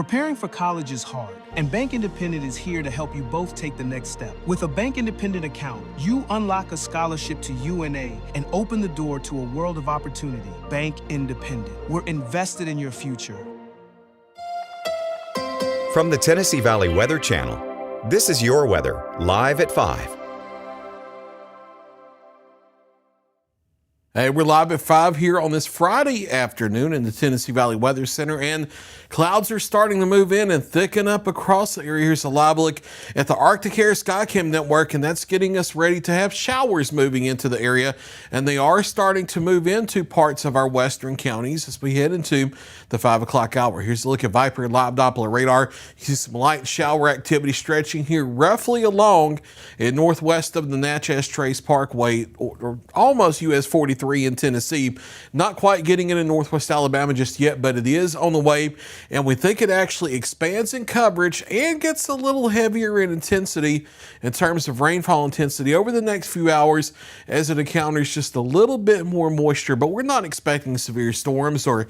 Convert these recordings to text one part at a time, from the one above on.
Preparing for college is hard, and Bank Independent is here to help you both take the next step. With a Bank Independent account, you unlock a scholarship to UNA and open the door to a world of opportunity. Bank Independent. We're invested in your future. From the Tennessee Valley Weather Channel, this is your weather, live at 5. Hey, we're live at 5 here on this Friday afternoon in the Tennessee Valley Weather Center, and clouds are starting to move in and thicken up across the area. Here's a live look at the Arctic Air Skycam network, and that's getting us ready to have showers moving into the area, and they are starting to move into parts of our western counties as we head into the 5 o'clock hour. Here's a look at Viper Live Doppler radar. You see some light shower activity stretching here roughly along in northwest of the Natchez Trace Parkway, or almost US 43 in Tennessee. Not quite getting into northwest Alabama just yet, but it is on the way, and we think it actually expands in coverage and gets a little heavier in intensity in terms of rainfall intensity over the next few hours as it encounters just a little bit more moisture. But we're not expecting severe storms or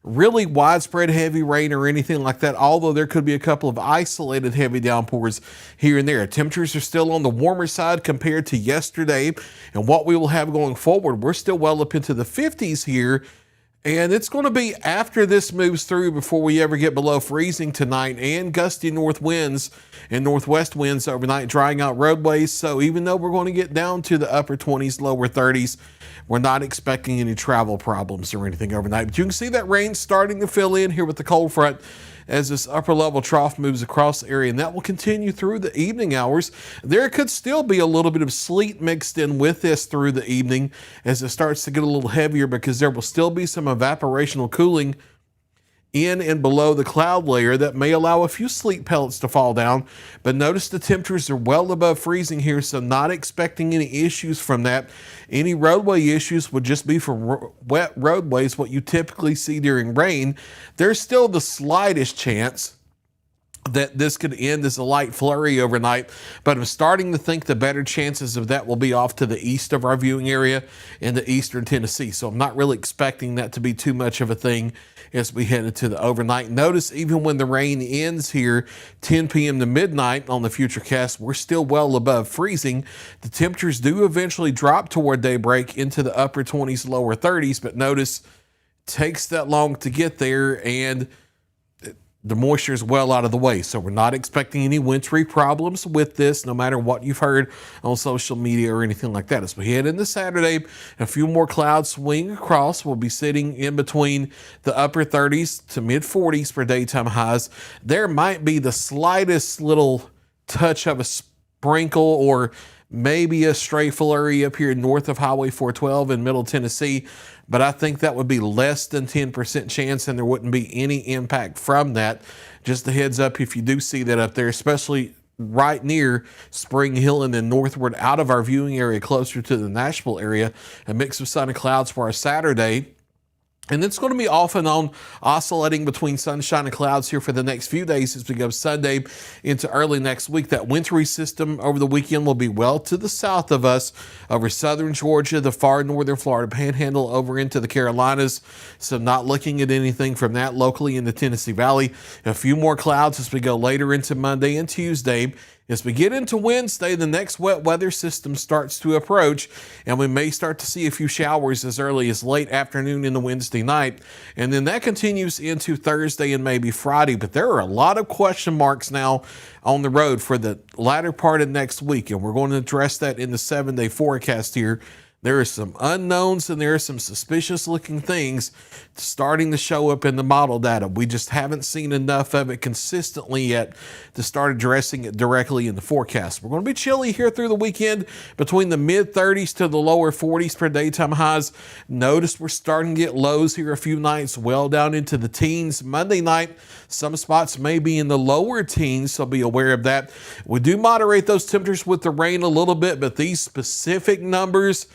really widespread heavy rain or anything like that, although there could be a couple of isolated heavy downpours here and there. Temperatures are still on the warmer side compared to yesterday, and what we will have going forward, we're still well up into the 50s here, and it's going to be after this moves through before we ever get below freezing tonight, and gusty north winds and northwest winds overnight, drying out roadways. So even though we're going to get down to the upper 20s, lower 30s, we're not expecting any travel problems or anything overnight. But you can see that rain starting to fill in here with the cold front as this upper level trough moves across the area, and that will continue through the evening hours. There could still be a little bit of sleet mixed in with this through the evening as it starts to get a little heavier, because there will still be some evaporational cooling in and below the cloud layer that may allow a few sleet pellets to fall down. But notice the temperatures are well above freezing here, so not expecting any issues from that. Any roadway issues would just be for wet roadways, what you typically see during rain. There's still the slightest chance that this could end as a light flurry overnight, but I'm starting to think the better chances of that will be off to the east of our viewing area in the eastern Tennessee. So I'm not really expecting that to be too much of a thing as we head into the overnight. Notice even when the rain ends here, 10 p.m. to midnight on the Futurecast, we're still well above freezing. The temperatures do eventually drop toward daybreak into the upper 20s, lower 30s, but notice it takes that long to get there, and the moisture is well out of the way. So we're not expecting any wintry problems with this, no matter what you've heard on social media or anything like that. As we head into Saturday, a few more clouds swing across. We'll be sitting in between the upper 30s to mid 40s for daytime highs. There might be the slightest little touch of a sprinkle or maybe a stray flurry up here north of Highway 412 in Middle Tennessee, but I think that would be less than 10% chance, and there wouldn't be any impact from that. Just a heads up if you do see that up there, especially right near Spring Hill and then northward out of our viewing area closer to the Nashville area. A mix of sun and clouds for our Saturday. And it's going to be off and on, oscillating between sunshine and clouds here for the next few days as we go Sunday into early next week. That wintry system over the weekend will be well to the south of us, over southern Georgia, the far northern Florida Panhandle, over into the Carolinas. So not looking at anything from that locally in the Tennessee Valley. A few more clouds as we go later into Monday and Tuesday. As we get into Wednesday, the next wet weather system starts to approach, and we may start to see a few showers as early as late afternoon into Wednesday night. And then that continues into Thursday and maybe Friday. But there are a lot of question marks now on the road for the latter part of next week, and we're going to address that in the 7-day forecast here. There are some unknowns and there are some suspicious looking things starting to show up in the model data. We just haven't seen enough of it consistently yet to start addressing it directly in the forecast. We're going to be chilly here through the weekend, between the mid 30s to the lower 40s for daytime highs. Notice we're starting to get lows here a few nights, well down into the teens. Monday night, some spots may be in the lower teens, so be aware of that. We do moderate those temperatures with the rain a little bit, but these specific numbers,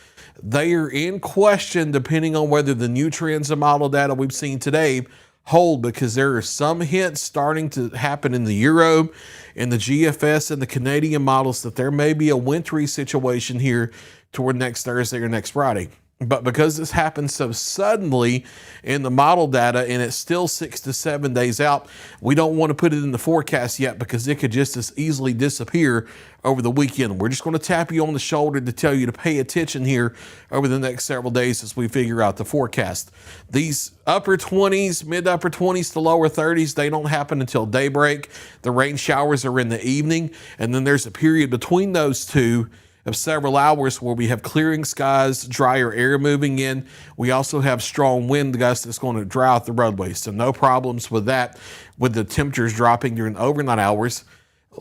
they are in question depending on whether the new trends and model data we've seen today hold, because there are some hints starting to happen in the Euro and the GFS and the Canadian models that there may be a wintry situation here toward next Thursday or next Friday. But because this happened so suddenly in the model data and it's still 6 to 7 days out, we don't want to put it in the forecast yet because it could just as easily disappear over the weekend. We're just going to tap you on the shoulder to tell you to pay attention here over the next several days as we figure out the forecast. These upper 20s, mid upper 20s to lower 30s, they don't happen until daybreak. The rain showers are in the evening, and then there's a period between those two of several hours where we have clearing skies, drier air moving in. We also have strong wind gusts that's going to dry out the roadways. So no problems with that, with the temperatures dropping during overnight hours.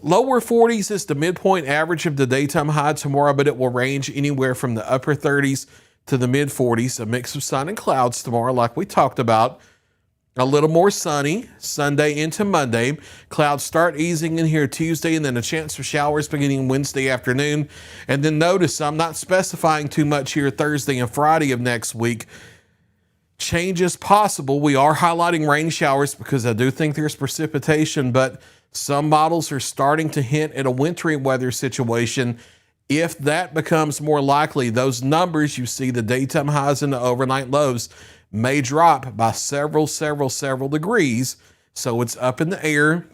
Lower 40s is the midpoint average of the daytime high tomorrow, but it will range anywhere from the upper 30s to the mid 40s. A mix of sun and clouds tomorrow, like we talked about. A little more sunny Sunday into Monday. Clouds start easing in here Tuesday, and then a chance for showers beginning Wednesday afternoon. And then notice I'm not specifying too much here Thursday and Friday of next week. Change is possible. We are highlighting rain showers because I do think there's precipitation, but some models are starting to hint at a wintry weather situation. If that becomes more likely, those numbers you see, the daytime highs and the overnight lows, may drop by several degrees. So it's up in the air.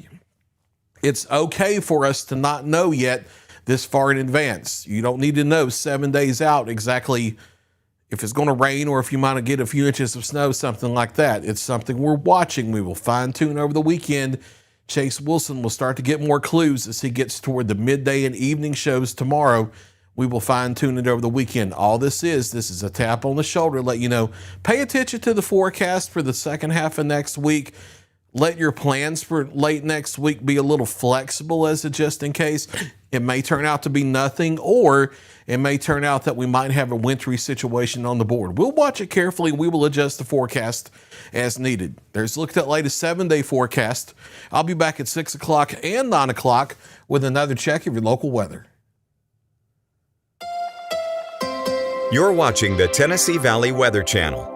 It's okay for us to not know yet this far in advance. You don't need to know 7 days out exactly if it's going to rain or if you might get a few inches of snow, something like that. It's something we're watching. We will fine tune over the weekend. Chase Wilson will start to get more clues as he gets toward the midday and evening shows tomorrow. We will fine tune it over the weekend. All this is a tap on the shoulder, let you know, pay attention to the forecast for the second half of next week. Let your plans for late next week be a little flexible as a just in case. It may turn out to be nothing, or it may turn out that we might have a wintry situation on the board. We'll watch it carefully. We will adjust the forecast as needed. There's a look at that latest 7-day forecast. I'll be back at 6 o'clock and 9 o'clock with another check of your local weather. You're watching the Tennessee Valley Weather Channel.